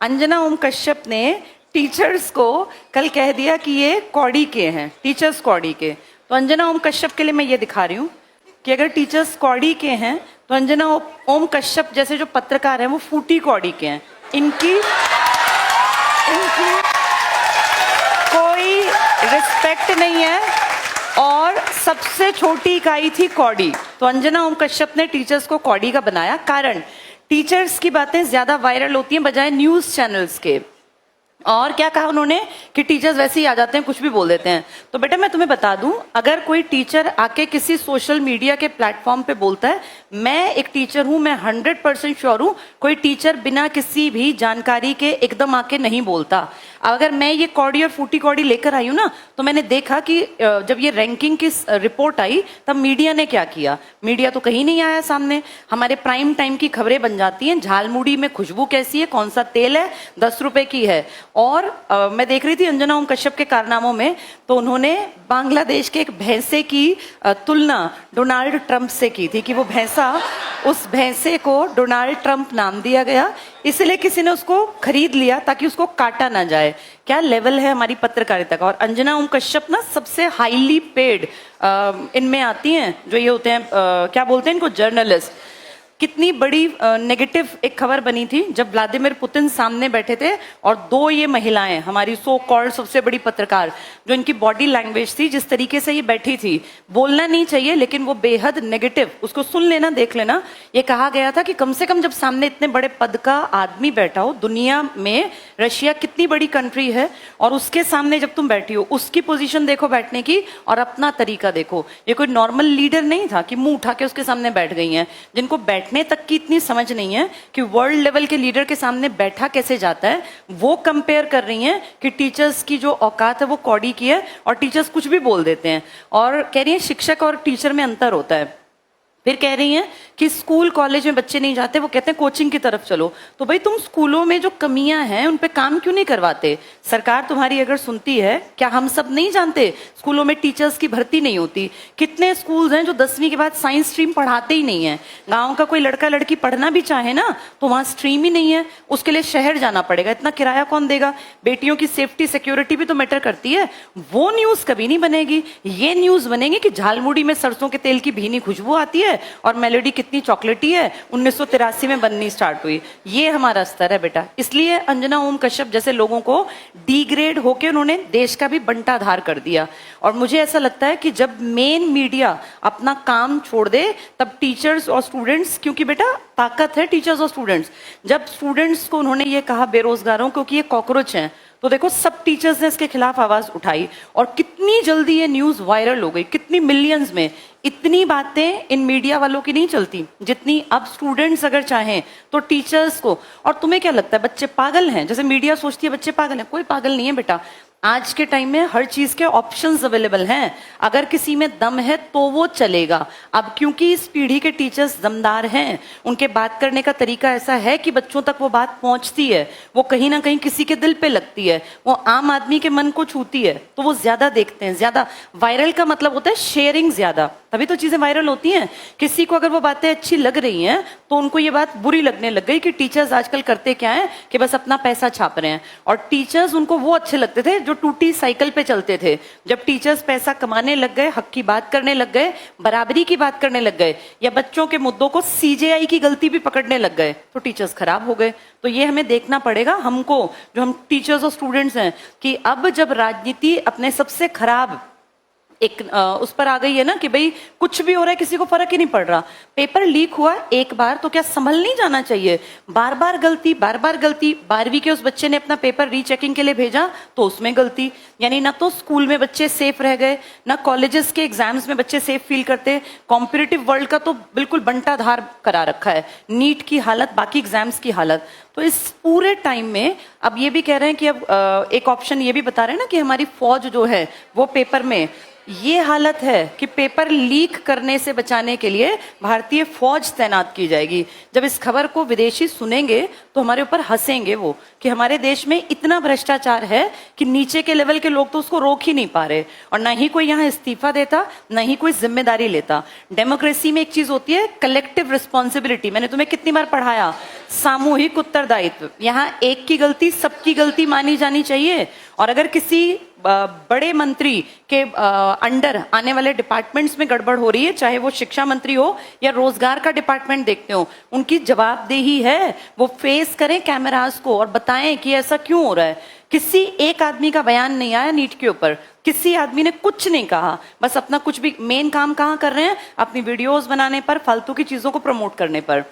अंजना ओम कश्यप ने टीचर्स को कल कह दिया कि ये कौड़ी के हैं, टीचर्स कौड़ी के। तो अंजना ओम कश्यप के लिए मैं ये दिखा रही हूँ कि अगर टीचर्स कौड़ी के हैं तो अंजना ओम कश्यप जैसे जो पत्रकार हैं वो फूटी कौड़ी के हैं। इनकी कोई रिस्पेक्ट नहीं है और सबसे छोटी इकाई थी कौड़ी। तो अंजना ओम कश्यप ने टीचर्स को कौड़ी का बनाया। कारण टीचर्स की बातें ज्यादा वायरल होती हैं बजाय न्यूज चैनल्स के। और क्या कहा उन्होंने कि टीचर्स वैसे ही आ जाते हैं, कुछ भी बोल देते हैं। तो बेटा मैं तुम्हें बता दूं, अगर कोई टीचर आके किसी सोशल मीडिया के प्लेटफॉर्म पे बोलता है, मैं एक टीचर हूं, मैं 100% श्योर हूं कोई टीचर बिना किसी भी जानकारी के एकदम आके नहीं बोलता। अगर मैं ये कौड़ी और फूटी कौड़ी लेकर आई हूं ना, तो मैंने देखा कि जब ये रैंकिंग की रिपोर्ट आई तब मीडिया ने क्या किया। मीडिया तो कहीं नहीं आया सामने। हमारे प्राइम टाइम की खबरें बन जाती हैं, झालमुड़ी में खुशबू कैसी है, कौन सा तेल है, 10 रुपए की है। और मैं देख रही थी अंजना ओम कश्यप के कारनामों में, तो उन्होंने बांग्लादेश के एक भैंसे की तुलना डोनाल्ड ट्रंप से की थी कि वो भैंसा, उस भैंसे को डोनाल्ड ट्रंप नाम दिया गया, इसलिए किसी ने उसको खरीद लिया ताकि उसको काटा ना जाए। क्या लेवल है हमारी पत्रकारिता का। और अंजना ओम कश्यप ना सबसे हाईली पेड इनमें आती हैं, जो ये होते हैं क्या बोलते हैं इनको, जर्नलिस्ट। कितनी बड़ी नेगेटिव एक खबर बनी थी जब व्लादिमीर पुतिन सामने बैठे थे और दो ये महिलाएं, हमारी सो कॉल्ड सबसे बड़ी पत्रकार, जो इनकी बॉडी लैंग्वेज थी, जिस तरीके से ये बैठी थी, बोलना नहीं चाहिए लेकिन वो बेहद नेगेटिव, उसको सुन लेना, देख लेना। ये कहा गया था कि कम से कम जब सामने इतने बड़े पद का आदमी बैठा हो, दुनिया में रशिया कितनी बड़ी कंट्री है, और उसके सामने जब तुम बैठी हो, उसकी पोजीशन देखो बैठने की और अपना तरीका देखो। ये कोई नॉर्मल लीडर नहीं था कि मुंह उठा के उसके सामने बैठ गई हैं, जिनको बैठने तक की इतनी समझ नहीं है कि वर्ल्ड लेवल के लीडर के सामने बैठा कैसे जाता है। वो कंपेयर कर रही हैं कि टीचर्स की जो औकात है वो कौड़ी की है और टीचर्स कुछ भी बोल देते हैं। और कह रही हैं शिक्षक और टीचर में अंतर होता है। फिर कह रही हैं कि स्कूल कॉलेज में बच्चे नहीं जाते, वो कहते हैं कोचिंग की तरफ चलो। तो भाई तुम स्कूलों में जो कमियां हैं उन पे काम क्यों नहीं करवाते। सरकार तुम्हारी अगर सुनती है, क्या हम सब नहीं जानते स्कूलों में टीचर्स की भर्ती नहीं होती। कितने स्कूल्स हैं जो 10वीं के बाद साइंस स्ट्रीम पढ़ाते ही नहीं है। गाँव का कोई लड़का लड़की पढ़ना भी चाहे ना तो वहाँ स्ट्रीम ही नहीं है, उसके लिए शहर जाना पड़ेगा। इतना किराया कौन देगा। बेटियों की सेफ्टी सिक्योरिटी भी तो मैटर करती है। वो न्यूज कभी नहीं बनेगी। ये न्यूज बनेगी कि झालमुड़ी में सरसों के तेल की भीनी खुशबू आती है और मेलोडी कितनी चॉकलेटी है, 1983 में बननी स्टार्ट हुई। ये हमारा स्तर है बेटा। इसलिए अंजना ओम कश्यप जैसे लोगों को डिग्रेड होके उन्होंने देश का भी बंटाधार कर दिया। और मुझे ऐसा लगता है कि जब मेन मीडिया अपना काम छोड़ दे तब टीचर्स और स्टूडेंट्स, क्योंकि बेटा ताकत है टीचर्स और स्टूडेंट्स। जब स्टूडेंट्स को उन्होंने ये कहा बेरोजगारों क्योंकि ये कॉकरोच हैं, तो देखो सब टीचर्स ने इसके खिलाफ आवाज उठाई और कितनी जल्दी ये न्यूज वायरल हो गई, कितनी मिलियंस में। इतनी बातें इन मीडिया वालों की नहीं चलती जितनी अब स्टूडेंट्स अगर चाहें तो टीचर्स को। और तुम्हें क्या लगता है बच्चे पागल हैं, जैसे मीडिया सोचती है बच्चे पागल हैं? कोई पागल नहीं है बेटा। आज के टाइम में हर चीज के ऑप्शंस अवेलेबल हैं। अगर किसी में दम है तो वो चलेगा। अब क्योंकि इस पीढ़ी के टीचर्स दमदार हैं, उनके बात करने का तरीका ऐसा है कि बच्चों तक वो बात पहुंचती है, वो कहीं ना कहीं किसी के दिल पे लगती है, वो आम आदमी के मन को छूती है, तो वो ज्यादा देखते हैं। ज्यादा वायरल का मतलब होता है शेयरिंग ज्यादा, तभी तो चीजें वायरल होती हैं। किसी को अगर वो बातें अच्छी लग रही हैं तो उनको ये बात बुरी लगने लग गई कि टीचर्स आजकल करते क्या है कि बस अपना पैसा छाप रहे हैं। और टीचर्स उनको वो अच्छे लगते थे जो टूटी साइकिल पे चलते थे। जब टीचर्स पैसा कमाने लग गए, हक की बात करने लग गए, बराबरी की बात करने लग गए, या बच्चों के मुद्दों को सीजेआई की गलती भी पकड़ने लग गए, तो टीचर्स खराब हो गए। तो ये हमें देखना पड़ेगा हमको, जो हम टीचर्स और स्टूडेंट्स हैं, कि अब जब राजनीति अपने सबसे खराब एक उस पर आ गई है ना कि भाई कुछ भी हो रहा है, किसी को फर्क ही नहीं पड़ रहा। पेपर लीक हुआ एक बार तो क्या संभल नहीं जाना चाहिए? बार बार गलती, बार बार गलती। 12वीं के उस बच्चे ने अपना पेपर रीचेकिंग के लिए भेजा तो उसमें गलती। यानी ना तो स्कूल में बच्चे सेफ रह गए, ना कॉलेजेस के एग्जाम्स में बच्चे सेफ फील करते। कॉम्पिटिटिव वर्ल्ड का तो बिल्कुल बंटाधार करा रखा है, नीट की हालत, बाकी एग्जाम्स की हालत। तो इस पूरे टाइम में अब ये भी कह रहे हैं कि अब एक ऑप्शन ये भी बता रहे हैं ना कि हमारी फौज जो है वो पेपर में ये हालत है कि पेपर लीक करने से बचाने के लिए भारतीय फौज तैनात की जाएगी। जब इस खबर को विदेशी सुनेंगे तो हमारे ऊपर हंसेंगे वो कि हमारे देश में इतना भ्रष्टाचार है कि नीचे के लेवल के लोग तो उसको रोक ही नहीं पा रहे, और ना ही कोई यहाँ इस्तीफा देता, ना ही कोई जिम्मेदारी लेता। डेमोक्रेसी में एक चीज होती है कलेक्टिव रिस्पॉन्सिबिलिटी। मैंने तुम्हें कितनी बार पढ़ाया, सामूहिक उत्तरदायित्व। यहाँ एक की गलती सबकी गलती मानी जानी चाहिए। और अगर किसी बड़े मंत्री के अंडर आने वाले डिपार्टमेंट्स में गड़बड़ हो रही है, चाहे वो शिक्षा मंत्री हो या रोजगार का डिपार्टमेंट देखते हो, उनकी जवाबदेही है वो फेस करें कैमरास को और बताएं कि ऐसा क्यों हो रहा है। किसी एक आदमी का बयान नहीं आया नीट के ऊपर, किसी आदमी ने कुछ नहीं कहा, बस अपना कुछ भी मेन काम कहाँ कर रहे हैं, अपनी वीडियोस बनाने पर, फालतू की चीजों को प्रमोट करने पर।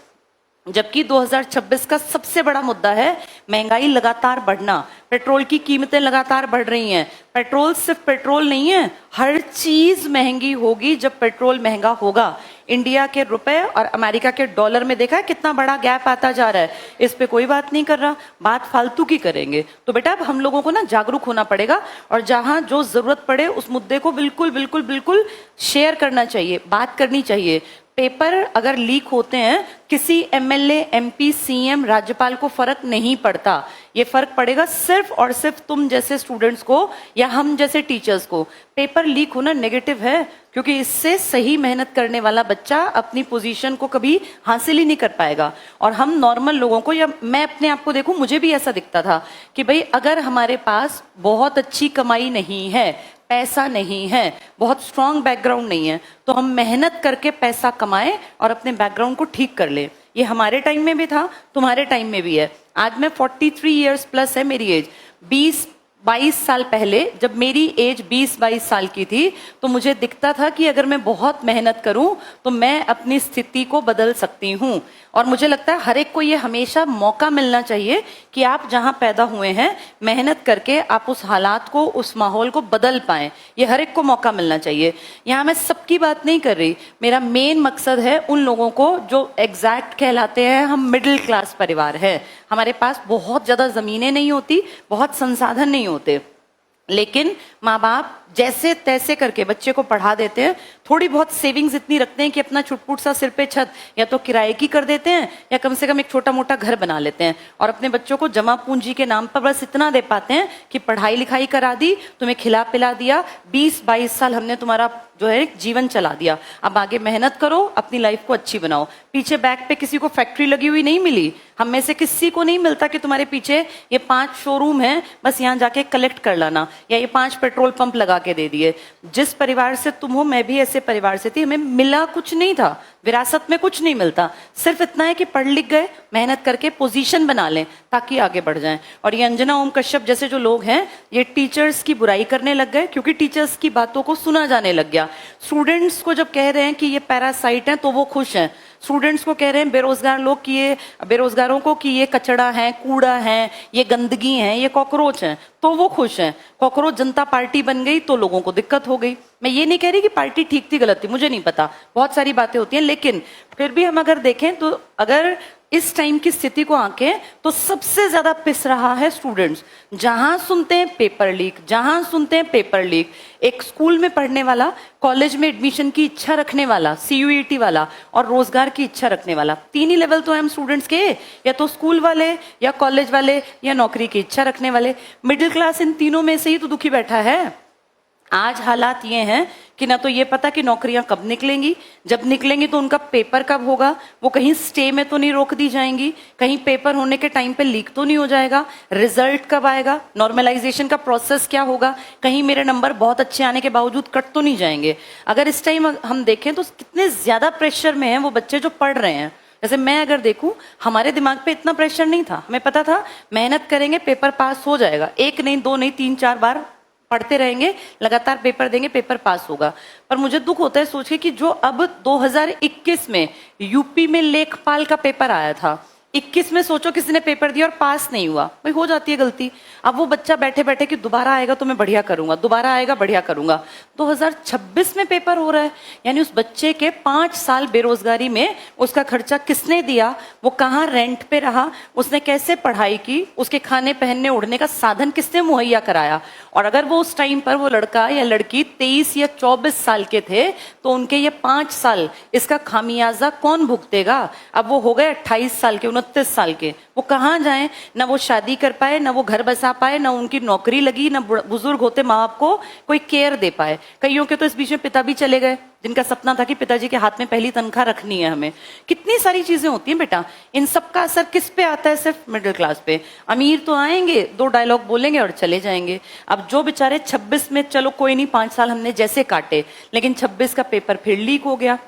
जबकि 2026 का सबसे बड़ा मुद्दा है महंगाई लगातार बढ़ना, पेट्रोल की कीमतें लगातार बढ़ रही हैं। पेट्रोल सिर्फ पेट्रोल नहीं है, हर चीज महंगी होगी जब पेट्रोल महंगा होगा। इंडिया के रुपए और अमेरिका के डॉलर में देखा है कितना बड़ा गैप आता जा रहा है। इस पे कोई बात नहीं कर रहा, बात फालतू की करेंगे। तो बेटा अब हम लोगों को ना जागरूक होना पड़ेगा और जहां जो जरूरत पड़े उस मुद्दे को बिल्कुल बिल्कुल बिल्कुल शेयर करना चाहिए, बात करनी चाहिए। पेपर अगर लीक होते हैं, किसी एमएलए, एमपी, सीएम, राज्यपाल को फर्क नहीं पड़ता। ये फर्क पड़ेगा सिर्फ और सिर्फ तुम जैसे स्टूडेंट्स को या हम जैसे टीचर्स को। पेपर लीक होना नेगेटिव है क्योंकि इससे सही मेहनत करने वाला बच्चा अपनी पोजीशन को कभी हासिल ही नहीं कर पाएगा। और हम नॉर्मल लोगों को, या मैं अपने आप को देखूं, मुझे भी ऐसा दिखता था कि भाई अगर हमारे पास बहुत अच्छी कमाई नहीं है, पैसा नहीं है, बहुत स्ट्रांग बैकग्राउंड नहीं है, तो हम मेहनत करके पैसा कमाएं और अपने बैकग्राउंड को ठीक कर ले। ये हमारे टाइम में भी था, तुम्हारे टाइम में भी है। आज मैं 43 इयर्स प्लस है मेरी एज। 20-22 साल पहले जब मेरी एज 20-22 साल की थी तो मुझे दिखता था कि अगर मैं बहुत मेहनत करूं तो मैं अपनी स्थिति को बदल सकती हूं। और मुझे लगता है हर एक को ये हमेशा मौका मिलना चाहिए कि आप जहां पैदा हुए हैं मेहनत करके आप उस हालात को, उस माहौल को बदल पाएं। ये हर एक को मौका मिलना चाहिए। यहाँ मैं सबकी बात नहीं कर रही, मेरा मेन मकसद है उन लोगों को जो एग्जैक्ट कहलाते हैं हम मिडिल क्लास परिवार है। हमारे पास बहुत ज्यादा जमीनें नहीं होती, बहुत संसाधन नहीं होते, लेकिन माँ बाप जैसे तैसे करके बच्चे को पढ़ा देते हैं। थोड़ी बहुत सेविंग्स इतनी रखते हैं कि अपना छुटपुट सा सिर पे छत या तो किराए की कर देते हैं या कम से कम एक छोटा मोटा घर बना लेते हैं, और अपने बच्चों को जमा पूंजी के नाम पर बस इतना दे पाते हैं कि पढ़ाई लिखाई करा दी, तुम्हें खिला पिला दिया, 20-22 साल हमने तुम्हारा जो है जीवन चला दिया, अब आगे मेहनत करो, अपनी लाइफ को अच्छी बनाओ। पीछे बैक पे किसी को फैक्ट्री लगी हुई नहीं मिली, हम में से किसी को नहीं मिलता कि तुम्हारे पीछे ये 5 शोरूम है, बस यहाँ जाके कलेक्ट कर लाना, या ये 5 पेट्रोल पंप लगा के दे दिए। जिस परिवार से तुम हो, मैं भी ऐसे परिवार से थी, हमें मिला कुछ नहीं था, विरासत में कुछ नहीं मिलता, सिर्फ इतना है कि पढ़ लिख गए, मेहनत करके पोजीशन बना लें ताकि आगे बढ़ जाएं। और ये अंजना ओम कश्यप जैसे जो लोग हैं ये टीचर्स की बुराई करने लग गए क्योंकि टीचर्स की बातों को सुना जाने लग गया। स्टूडेंट्स को जब कह रहे हैं कि ये पैरासाइट हैं तो वो खुश हैं। स्टूडेंट्स को कह रहे हैं बेरोजगार लोग कि ये बेरोजगारों को कि ये कचड़ा है, कूड़ा है, ये गंदगी है, ये कॉकरोच है, तो वो खुश हैं। कॉकरोच जनता पार्टी बन गई तो लोगों को दिक्कत हो गई। मैं ये नहीं कह रही कि पार्टी ठीक थी गलत थी, मुझे नहीं पता, बहुत सारी बातें होती हैं, लेकिन फिर भी हम अगर देखें तो अगर इस टाइम की स्थिति को आंकें तो सबसे ज्यादा पिस रहा है स्टूडेंट्स। जहां सुनते हैं पेपर लीक, जहां सुनते हैं पेपर लीक। एक स्कूल में पढ़ने वाला, कॉलेज में एडमिशन की इच्छा रखने वाला, CUET वाला और रोजगार की इच्छा रखने वाला, 3 ही लेवल तो है हम स्टूडेंट्स के, या तो स्कूल वाले या कॉलेज वाले या नौकरी की इच्छा रखने वाले। मिडिल क्लास इन तीनों में से ही तो दुखी बैठा है। आज हालात ये हैं कि ना तो ये पता कि नौकरियां कब निकलेंगी, जब निकलेंगी तो उनका पेपर कब होगा, वो कहीं स्टे में तो नहीं रोक दी जाएंगी, कहीं पेपर होने के टाइम पे लीक तो नहीं हो जाएगा, रिजल्ट कब आएगा, नॉर्मलाइजेशन का प्रोसेस क्या होगा, कहीं मेरे नंबर बहुत अच्छे आने के बावजूद कट तो नहीं जाएंगे। अगर इस टाइम हम देखें तो कितने ज्यादा प्रेशर में हैं वो बच्चे जो पढ़ रहे हैं। जैसे मैं अगर देखूं, हमारे दिमाग पे इतना प्रेशर नहीं था, हमें पता था मेहनत करेंगे पेपर पास हो जाएगा, 1 नहीं 2 नहीं 3-4 बार पढ़ते रहेंगे, लगातार पेपर देंगे, पेपर पास होगा। पर मुझे दुख होता है सोच के कि जो अब 2021 में यूपी में लेखपाल का पेपर आया था, 21 में सोचो किसी ने पेपर दिया और पास नहीं हुआ, भाई हो जाती है गलती। अब वो बच्चा बैठे बैठे कि दोबारा आएगा तो मैं बढ़िया करूंगा, दोबारा आएगा बढ़िया करूंगा। 2026 में पेपर हो रहा है, यानी उस बच्चे के 5 साल बेरोजगारी में उसका खर्चा किसने दिया, वो कहाँ रेंट पे रहा, उसने कैसे पढ़ाई की, उसके खाने पहनने उड़ने का साधन किसने मुहैया कराया। और अगर वो उस टाइम पर वो लड़का या लड़की 23 या 24 साल के थे तो उनके ये 5 साल इसका खामियाजा कौन भुगतेगा। अब वो हो गए 28 साल के, 29 साल के, वो कहाँ जाएं, ना वो शादी कर पाए, ना वो घर बसा पाए, ना उनकी नौकरी लगी, ना बुजुर्ग होते माँ बाप को कोई केयर दे पाए। कईयों के तो इस बीच में पिता भी चले गए जिनका सपना था कि पिताजी के हाथ में पहली तनख्वाह रखनी है हमें। कितनी सारी चीजें होती हैं बेटा, इन सब का असर किस पे आता है, सिर्फ मिडिल क्लास पे। अमीर तो आएंगे, 2 डायलॉग बोलेंगे और चले जाएंगे। अब जो बेचारे 26 में, चलो कोई नहीं 5 साल हमने जैसे काटे, लेकिन 26 का पेपर फिर लीक हो गया।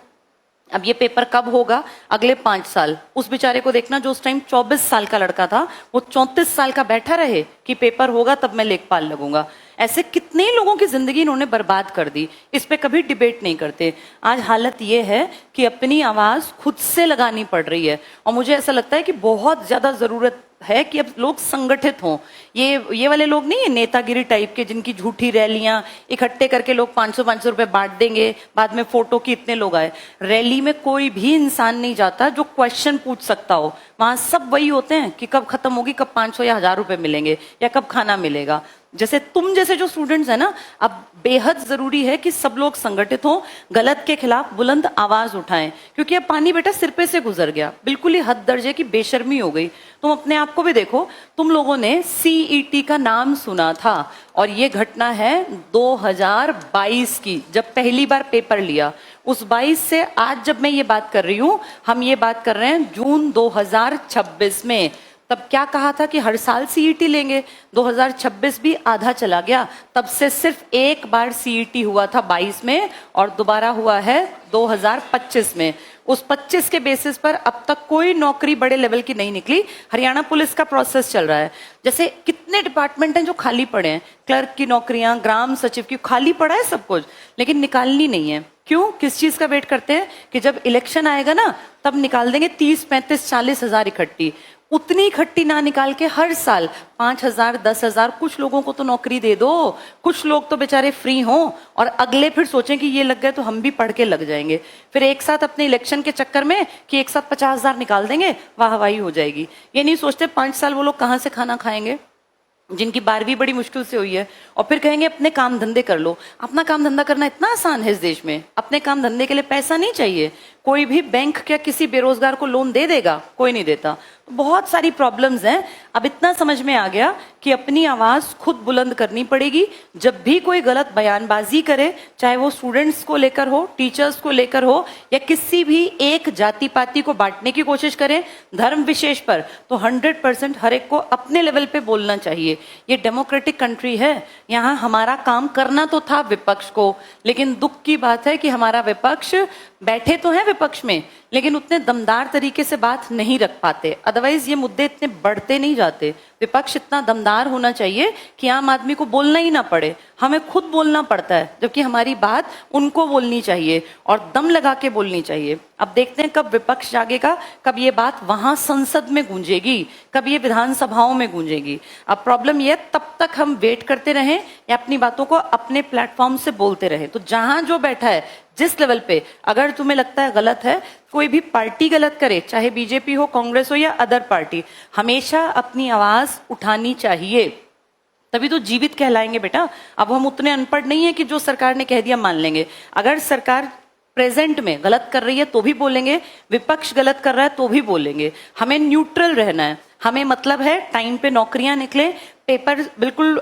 अब ये पेपर कब होगा, अगले 5 साल। उस बेचारे को देखना जो उस टाइम 24 साल का लड़का था, वो 34 साल का बैठा रहे कि पेपर होगा तब मैं लेखपाल लगूंगा। ऐसे कितने लोगों की जिंदगी इन्होंने बर्बाद कर दी, इस पे कभी डिबेट नहीं करते। आज हालत ये है कि अपनी आवाज खुद से लगानी पड़ रही है, और मुझे ऐसा लगता है कि बहुत ज्यादा जरूरत है कि अब लोग संगठित हों। ये वाले लोग नहीं है नेतागिरी टाइप के, जिनकी झूठी रैलियां इकट्ठे करके लोग 500-500 रुपए बांट देंगे, बाद में फोटो की इतने लोग आए। रैली में कोई भी इंसान नहीं जाता जो क्वेश्चन पूछ सकता हो, वहां सब वही होते हैं कि कब खत्म होगी, कब 500 या 1000 रुपए मिलेंगे, या कब खाना मिलेगा। जैसे तुम जैसे जो स्टूडेंट्स है ना, अब बेहद जरूरी है कि सब लोग संगठित हों, गलत के खिलाफ बुलंद आवाज उठाएं, क्योंकि अब पानी बेटा सिर पे से गुजर गया, बिल्कुल ही हद दर्जे की बेशर्मी हो गई। तुम अपने आप को भी देखो, तुम लोगों ने सीईटी का नाम सुना था, और ये घटना है 2022 की, जब पहली बार पेपर लिया। उस 22 से आज जब मैं ये बात कर रही हूं, हम ये बात कर रहे हैं जून 2026 में। तब क्या कहा था कि हर साल सीईटी लेंगे, 2026 भी आधा चला गया, तब से सिर्फ एक बार सीईटी हुआ था 22 में, और दोबारा हुआ है 2025 में। उस 25 के बेसिस पर अब तक कोई नौकरी बड़े लेवल की नहीं निकली। हरियाणा पुलिस का प्रोसेस चल रहा है। जैसे कितने डिपार्टमेंट हैं जो खाली पड़े हैं, क्लर्क की नौकरियां, ग्राम सचिव की, खाली पड़ा है सब कुछ, लेकिन निकालनी नहीं है। क्यों, किस चीज का वेट करते हैं कि जब इलेक्शन आएगा ना तब निकाल देंगे 30, 35, 40 हजार इकट्ठी। उतनी इकट्ठी ना निकाल के हर साल 5,000, 10,000 कुछ लोगों को तो नौकरी दे दो, कुछ लोग तो बेचारे फ्री हों, और अगले फिर सोचें कि ये लग गए तो हम भी पढ़ के लग जाएंगे। फिर एक साथ अपने इलेक्शन के चक्कर में कि एक साथ 50,000 निकाल देंगे, वाहवाही हो जाएगी। ये नहीं सोचते 5 साल वो लोग कहाँ से खाना खाएंगे, जिनकी 12वीं बड़ी मुश्किल से हुई है, और फिर कहेंगे अपने काम धंधे कर लो। अपना काम धंधा करना इतना आसान है इस देश में, अपने काम धंधे के लिए पैसा नहीं चाहिए। कोई भी बैंक क्या किसी बेरोजगार को लोन दे देगा, कोई नहीं देता। तो बहुत सारी प्रॉब्लम्स हैं। अब इतना समझ में आ गया कि अपनी आवाज खुद बुलंद करनी पड़ेगी। जब भी कोई गलत बयानबाजी करे, चाहे वो स्टूडेंट्स को लेकर हो, टीचर्स को लेकर हो, या किसी भी एक जाति पाति को बांटने की कोशिश करें धर्म विशेष पर, तो 100% हर एक को अपने लेवल पे बोलना चाहिए। ये डेमोक्रेटिक कंट्री है, यहाँ हमारा काम करना तो था विपक्ष को, लेकिन दुख की बात है कि हमारा विपक्ष बैठे तो हैं विपक्ष में, लेकिन उतने दमदार तरीके से बात नहीं रख पाते। अदरवाइज ये मुद्दे इतने बढ़ते नहीं जाते। विपक्ष इतना दमदार होना चाहिए कि आम आदमी को बोलना ही ना पड़े, हमें खुद बोलना पड़ता है, जबकि हमारी बात उनको बोलनी चाहिए और दम लगा के बोलनी चाहिए। अब देखते हैं कब विपक्ष जागेगा, कब ये बात वहां संसद में गूंजेगी, कब ये विधानसभाओं में गूंजेगी। अब प्रॉब्लम ये, तब तक हम वेट करते रहें या अपनी बातों को अपने प्लेटफॉर्म से बोलते रहें। तो जहां जो बैठा है, जिस लेवल पे, अगर तुम्हें लगता है गलत है, कोई भी पार्टी गलत करे, चाहे बीजेपी हो, कांग्रेस हो या अदर पार्टी, हमेशा अपनी आवाज उठानी चाहिए, तभी तो जीवित कहलाएंगे बेटा। अब हम उतने अनपढ़ नहीं है कि जो सरकार ने कह दिया मान लेंगे। अगर सरकार प्रेजेंट में गलत कर रही है तो भी बोलेंगे, विपक्ष गलत कर रहा है तो भी बोलेंगे। हमें न्यूट्रल रहना है। हमें मतलब है टाइम पे नौकरियां निकले, पेपर बिल्कुल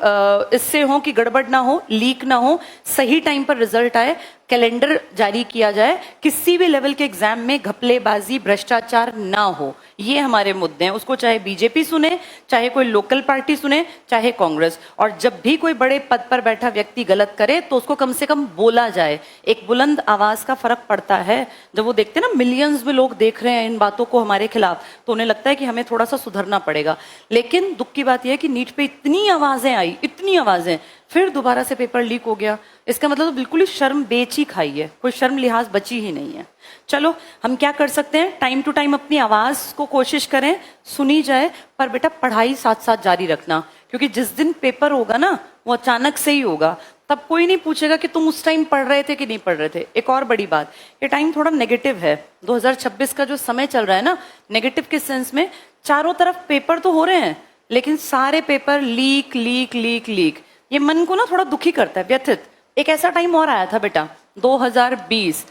इससे हो कि गड़बड़ ना हो, लीक ना हो, सही टाइम पर रिजल्ट आए, कैलेंडर जारी किया जाए, किसी भी लेवल के एग्जाम में घपलेबाजी, भ्रष्टाचार ना हो। ये हमारे मुद्दे हैं। उसको चाहे बीजेपी सुने, चाहे कोई लोकल पार्टी सुने, चाहे कांग्रेस। और जब भी कोई बड़े पद पर बैठा व्यक्ति गलत करे तो उसको कम से कम बोला जाए। एक बुलंद आवाज का फर्क पड़ता है। जब वो देखते हैं ना मिलियंस में लोग देख रहे हैं इन बातों को हमारे खिलाफ, तो उन्हें लगता है कि हमें थोड़ा सा सुधरना पड़ेगा। लेकिन दुख की बात यह है कि नीट पे इतनी आवाजें आई, इतनी आवाजें, फिर दोबारा से पेपर लीक हो गया। इसका मतलब तो बिल्कुल ही शर्म बेच ही खाई है, कोई शर्म लिहाज बची ही नहीं है। चलो हम क्या कर सकते हैं, टाइम टू टाइम अपनी आवाज को कोशिश करें सुनी जाए, पर बेटा पढ़ाई साथ साथ जारी रखना, क्योंकि जिस दिन पेपर होगा ना वो अचानक से ही होगा, तब कोई नहीं पूछेगा कि तुम उस टाइम पढ़ रहे थे कि नहीं पढ़ रहे थे। एक और बड़ी बात, ये टाइम थोड़ा नेगेटिव है, 2026 का जो समय चल रहा है ना, नेगेटिव के सेंस में चारों तरफ पेपर तो हो रहे हैं लेकिन सारे paper leak leak leak leak, ये मन को ना थोड़ा दुखी करता है, व्यथित। एक ऐसा टाइम और आया था बेटा 2020,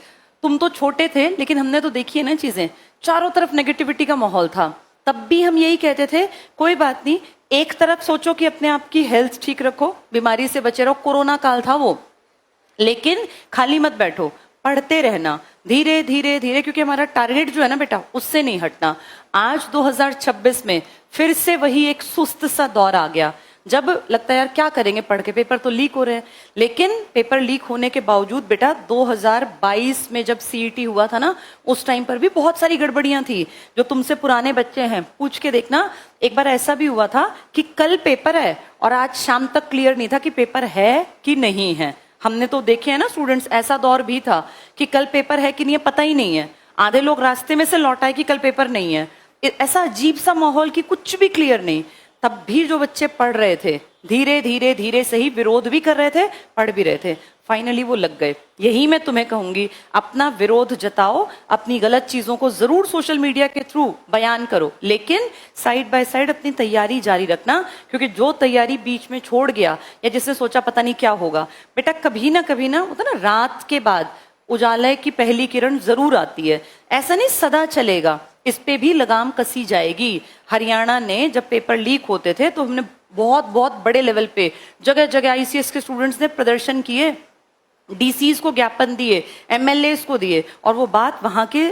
तुम तो छोटे थे लेकिन हमने तो देखी है ना चीजें, चारों तरफ नेगेटिविटी का माहौल था, तब भी हम यही कहते थे कोई बात नहीं, एक तरफ सोचो कि अपने आप की हेल्थ ठीक रखो, बीमारी से बचे रहो, कोरोना काल था वो, लेकिन खाली मत बैठो, पढ़ते रहना धीरे धीरे धीरे, क्योंकि हमारा टारगेट जो है ना बेटा उससे नहीं हटना। आज 2026 में फिर से वही एक सुस्त सा दौर आ गया, जब लगता है यार क्या करेंगे पढ़ के, पेपर तो लीक हो रहे हैं। लेकिन पेपर लीक होने के बावजूद बेटा 2022 में जब सीईटी हुआ था ना, उस टाइम पर भी बहुत सारी गड़बड़ियां थी। जो तुमसे पुराने बच्चे हैं पूछ के देखना, एक बार ऐसा भी हुआ था कि कल पेपर है और आज शाम तक क्लियर नहीं था कि पेपर है कि नहीं है। हमने तो देखे हैं ना स्टूडेंट्स, ऐसा दौर भी था कि कल पेपर है कि नहीं है पता ही नहीं है, आधे लोग रास्ते में से लौट आए कि कल पेपर नहीं है। ऐसा अजीब सा माहौल कि कुछ भी क्लियर नहीं, तब भी जो बच्चे पढ़ रहे थे धीरे धीरे धीरे सही, विरोध भी कर रहे थे पढ़ भी रहे थे, फाइनली वो लग गए। यही मैं तुम्हें कहूंगी, अपना विरोध जताओ, अपनी गलत चीजों को जरूर सोशल मीडिया के थ्रू बयान करो, लेकिन साइड बाय साइड अपनी तैयारी जारी रखना, क्योंकि जो तैयारी बीच में छोड़ गया या जिसने सोचा पता नहीं क्या होगा, बेटा कभी ना होता ना, रात के बाद उजाले की पहली किरण जरूर आती है, ऐसा नहीं सदा चलेगा, इस पे भी लगाम कसी जाएगी। हरियाणा ने जब पेपर लीक होते थे तो हमने बहुत बहुत बड़े लेवल पे जगह जगह आईसीएस के स्टूडेंट्स ने प्रदर्शन किए, डीसीज को ज्ञापन दिए, एमएलएस को दिए, और वो बात वहां के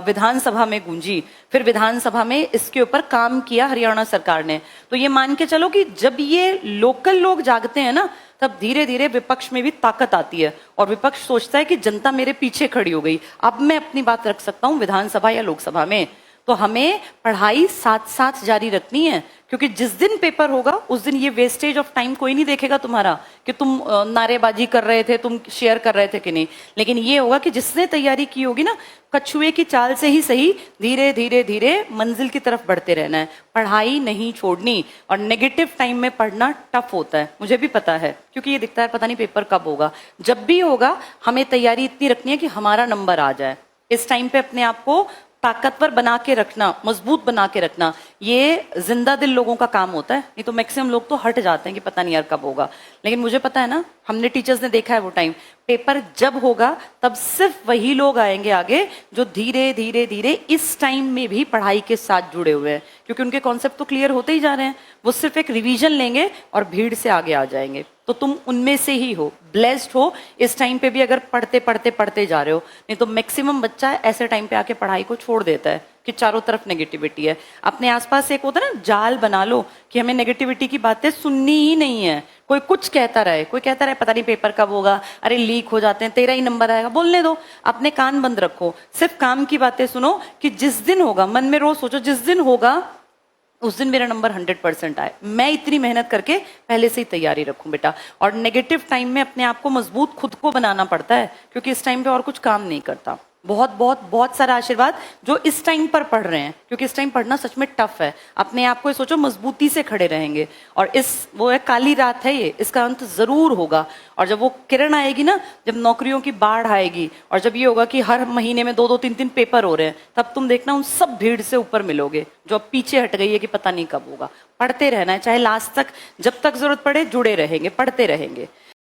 विधानसभा में गूंजी। फिर विधानसभा में इसके ऊपर काम किया हरियाणा सरकार ने। तो ये मान के चलो कि जब ये लोकल लोग जागते हैं ना, तब धीरे धीरे विपक्ष में भी ताकत आती है, और विपक्ष सोचता है कि जनता मेरे पीछे खड़ी हो गई, अब मैं अपनी बात रख सकता हूं विधानसभा या लोकसभा में। तो हमें पढ़ाई साथ साथ जारी रखनी है, क्योंकि जिस दिन पेपर होगा उस दिन ये वेस्टेज ऑफ टाइम कोई नहीं देखेगा तुम्हारा कि तुम नारेबाजी कर रहे थे, तुम शेयर कर रहे थे कि नहीं, लेकिन ये होगा कि जिसने तैयारी की होगी ना, कछुए की चाल से ही सही, धीरे धीरे धीरे मंजिल की तरफ बढ़ते रहना है, पढ़ाई नहीं छोड़नी। और नेगेटिव टाइम में पढ़ना टफ होता है, मुझे भी पता है, क्योंकि ये दिखता है पता नहीं पेपर कब होगा। जब भी होगा हमें तैयारी इतनी रखनी है कि हमारा नंबर आ जाए। इस टाइम पे अपने आप को ताकतवर बना के रखना, मजबूत बना के रखना, ये जिंदा दिल लोगों का काम होता है, नहीं तो मैक्सिमम लोग तो हट जाते हैं कि पता नहीं यार कब होगा। लेकिन मुझे पता है ना, हमने टीचर्स ने देखा है वो टाइम, पेपर जब होगा तब सिर्फ वही लोग आएंगे आगे जो धीरे धीरे धीरे इस टाइम में भी पढ़ाई के साथ जुड़े हुए हैं, क्योंकि उनके कॉन्सेप्ट तो क्लियर होते ही जा रहे हैं, वो सिर्फ एक रिवीजन लेंगे और भीड़ से आगे आ जाएंगे। तो तुम उनमें से ही हो, ब्लेस्ड हो इस टाइम पे भी अगर पढ़ते पढ़ते पढ़ते जा रहे हो, नहीं तो मैक्सिमम बच्चा ऐसे टाइम पे आके पढ़ाई को छोड़ देता है कि चारों तरफ नेगेटिविटी है। अपने आसपास एक होता है ना जाल बना लो कि हमें नेगेटिविटी की बातें सुननी ही नहीं है। कोई कुछ कहता रहे, कोई कहता रहे पता नहीं पेपर कब होगा, अरे लीक हो जाते हैं, तेरा ही नंबर आएगा, बोलने दो, अपने कान बंद रखो, सिर्फ काम की बातें सुनो कि जिस दिन होगा, मन में रोज सोचो जिस दिन होगा उस दिन मेरा नंबर 100% आए, मैं इतनी मेहनत करके पहले से ही तैयारी रखूं बेटा। और नेगेटिव टाइम में अपने आप को मजबूत खुद को बनाना पड़ता है, क्योंकि इस टाइम पे और कुछ काम नहीं करता। बहुत बहुत बहुत सारा आशीर्वाद जो इस टाइम पर पढ़ रहे हैं, क्योंकि इस टाइम पढ़ना सच में टफ है। अपने आप को सोचो मजबूती से खड़े रहेंगे, और वो है काली रात है ये, इसका अंत जरूर होगा। और जब वो किरण आएगी ना, जब नौकरियों की बाढ़ आएगी, और जब ये होगा कि हर महीने में 2-2, 3-3 पेपर हो रहे हैं, तब तुम देखना उन सब भीड़ से ऊपर मिलोगे जो अब पीछे हट गई है कि पता नहीं कब होगा। पढ़ते रहना है, चाहे लास्ट तक, जब तक जरूरत पड़े जुड़े रहेंगे, पढ़ते रहेंगे।